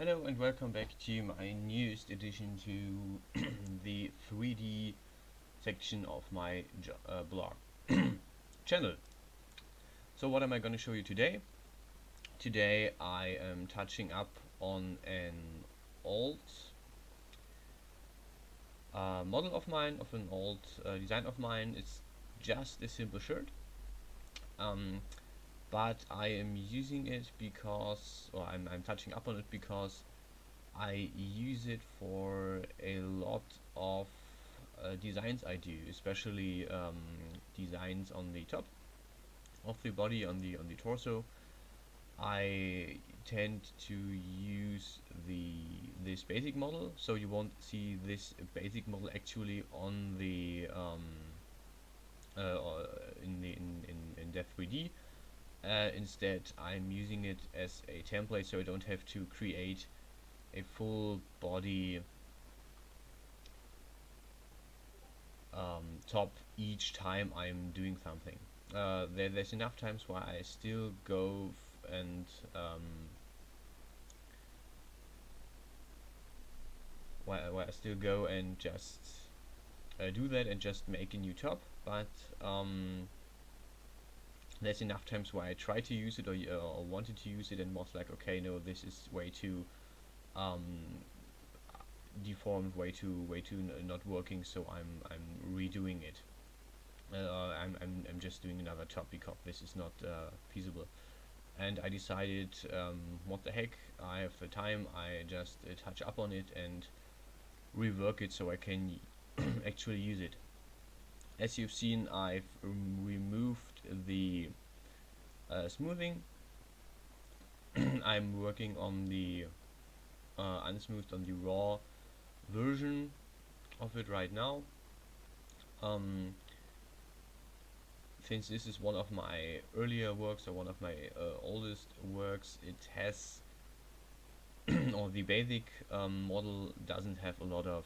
Hello and welcome back to my newest addition to the 3D section of my blog channel. So what am I going to show you today? Today I am touching up on an old model of mine, of an old design of mine. It's just a simple shirt, um, but I am using it because, or I'm touching up on it because I use it for a lot of designs I do, especially designs on the top of the body, on the torso. I tend to use this basic model, so you won't see this basic model actually on the or in Dev 3D. Instead, I'm using it as a template, so I don't have to create a full body top each time I'm doing something. There's enough times where I still go and where I still go and just do that and just make a new top. But there's enough times where I try to use it or wanted to use it and was like, okay, no, this is way too um, deformed, way too not working. So I'm redoing it. I'm just doing another top because this is not feasible. And I decided, what the heck, I have the time, I just touch up on it and rework it so I can actually use it. As you've seen, I've removed the smoothing. I'm working on the unsmoothed, on the raw version of it right now. Um, since this is one of my earlier works or one of my oldest works, it has or the basic model doesn't have a lot of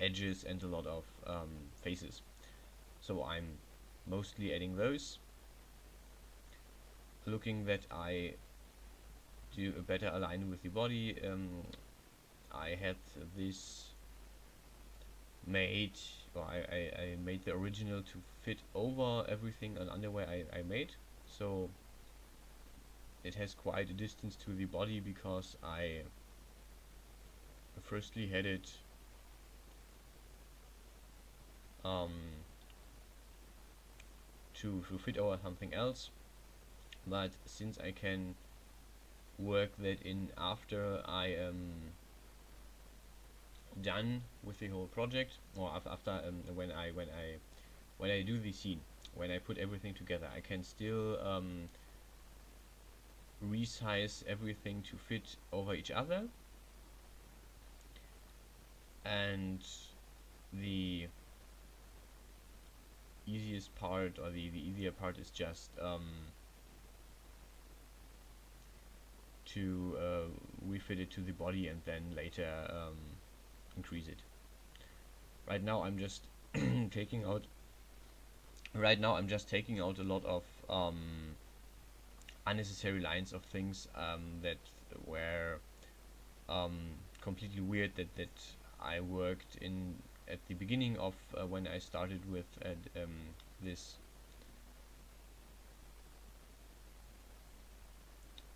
edges and a lot of faces, so I'm mostly adding those, looking that I do a better alignment with the body. I had this made, or I made the original to fit over everything on underwear I made, so it has quite a distance to the body because I firstly had it um, to fit over something else, but since I can work that in after I am done with the whole project, or after when I do the scene, when I put everything together, I can still resize everything to fit over each other. And the easiest part, or the easier part, is just to refit it to the body and then later increase it. Right now I'm just taking out a lot of unnecessary lines of things that were um, completely weird, that I worked in at the beginning of when I started with this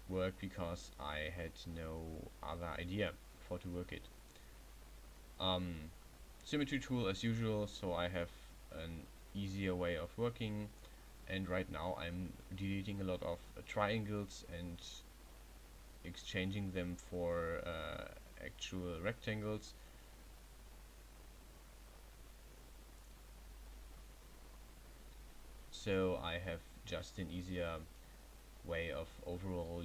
work, because I had no other idea how to work it. Symmetry tool as usual, so I have an easier way of working, and right now I'm deleting a lot of triangles and exchanging them for actual rectangles. So I have just an easier way of overall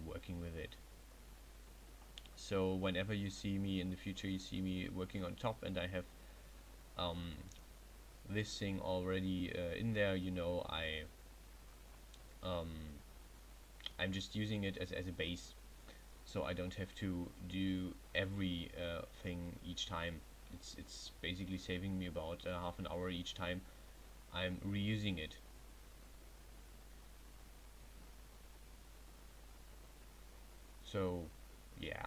working with it. So whenever you see me in the future, you see me working on top and I have um, this thing already in there, um, I'm just using it as a base, so I don't have to do every thing each time. It's basically saving me about half an hour each time I'm reusing it. So yeah.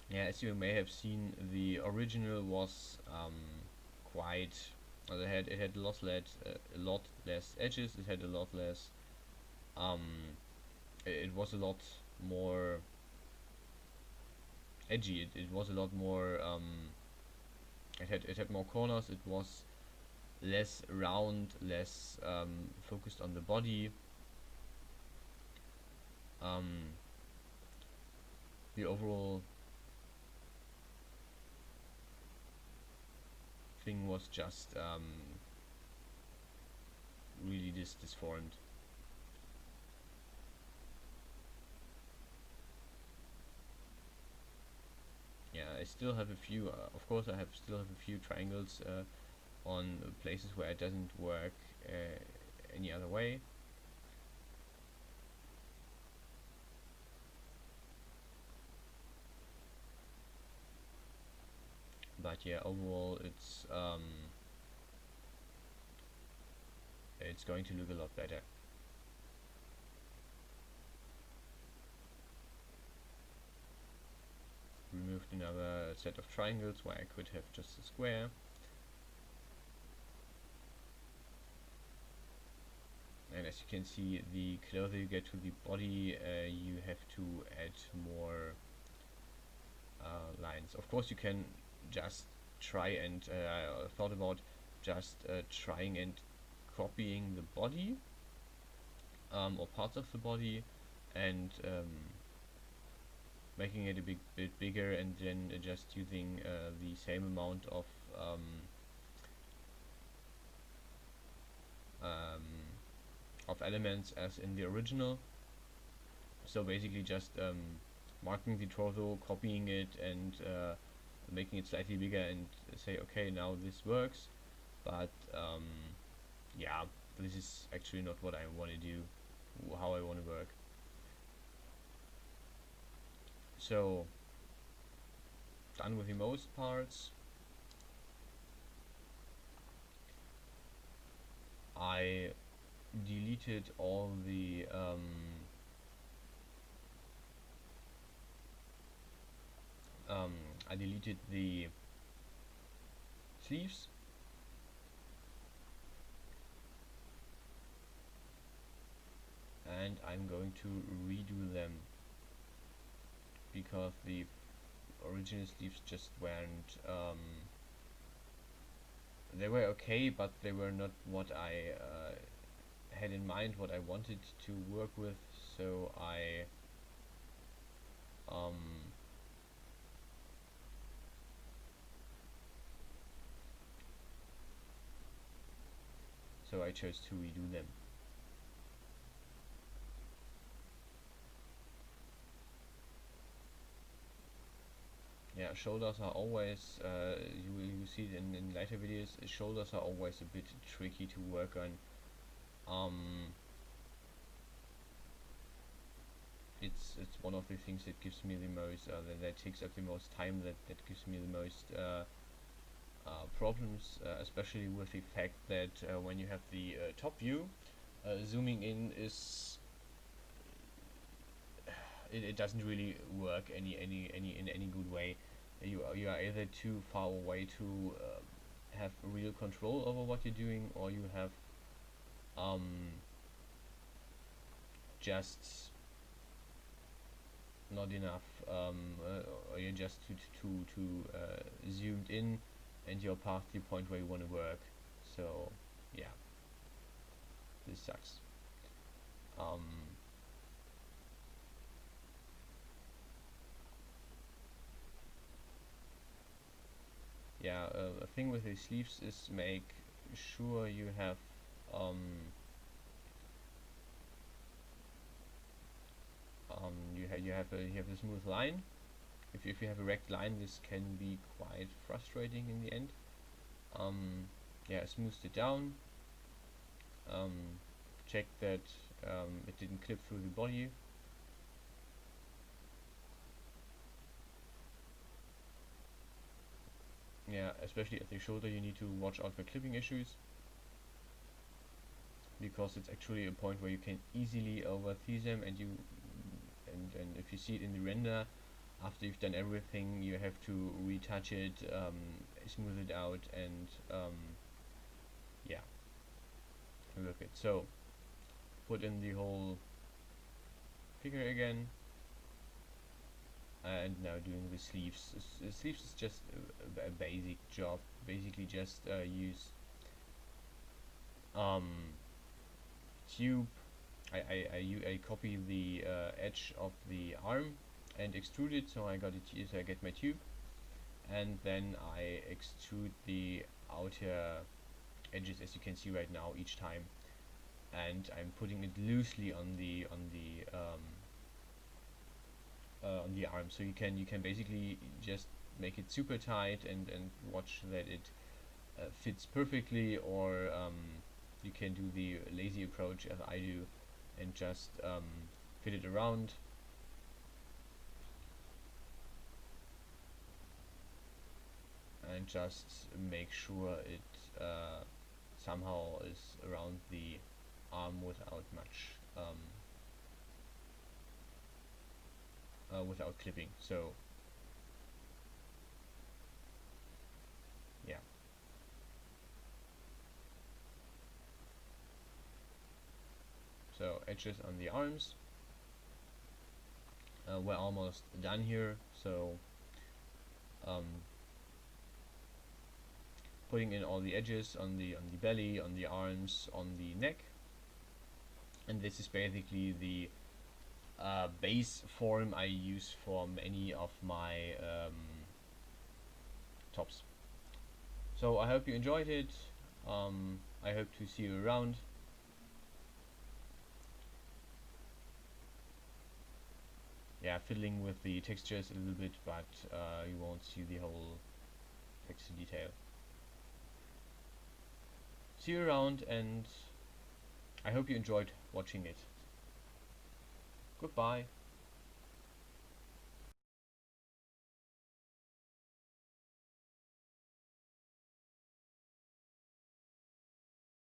Yeah, as you may have seen, the original was quite. It had a lot less edges. It had a lot less. Um, it was a lot more edgy. It was a lot more. It had more corners. It was less round, less focused on the body. Um, the overall thing was just really disformed. Yeah, I still have a few. Of course, still have a few triangles on places where it doesn't work any other way. But yeah, overall, it's going to look a lot better. Removed another set of triangles where I could have just a square. And as you can see, the closer you get to the body, you have to add more lines. Of course, you can just try and I thought about just trying and copying the body or parts of the body and making it a bit bigger, and then just using the same amount um, um, of elements as in the original. So basically just marking the torso, copying it, and making it slightly bigger, and say, okay, now this works. But yeah, this is actually not what I want to do, how I want to work. So done with the most parts. I deleted all the um, I deleted the sleeves, and I'm going to redo them because the original sleeves just weren't they were okay, but they were not what I had in mind, what I wanted to work with. So um, I chose to redo them. Yeah, shoulders are always, you see it in later videos, shoulders are always a bit tricky to work on. Um, it's one of the things that gives me the most, that takes up the most time, that gives me the most problems, especially with the fact that when you have the top view, zooming in it doesn't really work in any good way. You are either too far away to have real control over what you're doing, or you have um, just not enough, or you're just too zoomed in, and you're past the point where you want to work. So yeah, this sucks. Um, yeah, a thing with the sleeves is make sure you have um, you have a smooth line. If you have a rect line, this can be quite frustrating in the end. Yeah, smoothed it down. Um, check that it didn't clip through the body. yeah, especially at the shoulder, you need to watch out for clipping issues, because it's actually a point where you can easily oversee them, and and if you see it in the render, after you've done everything, you have to retouch it, smooth it out, and yeah, work it. So put in the whole figure again, and now doing the sleeves. The sleeves is just a basic job. Basically, just use um, tube. I copy the edge of the arm and extrude it, so I got it. So I get my tube, and then I extrude the outer edges, as you can see right now, each time, and I'm putting it loosely on the arm, so you can basically just make it super tight and watch that it fits perfectly, or you can do the lazy approach as I do and just fit it around. And just make sure it somehow is around the arm without much without clipping. So yeah, so edges on the arms. We're almost done here, so um, putting in all the edges on the belly, on the arms, on the neck, and this is basically the base form I use for many of my tops. So I hope you enjoyed it. I hope to see you around. Yeah, fiddling with the textures a little bit, but you won't see the whole texture detail. See you around, and I hope you enjoyed watching it. Goodbye.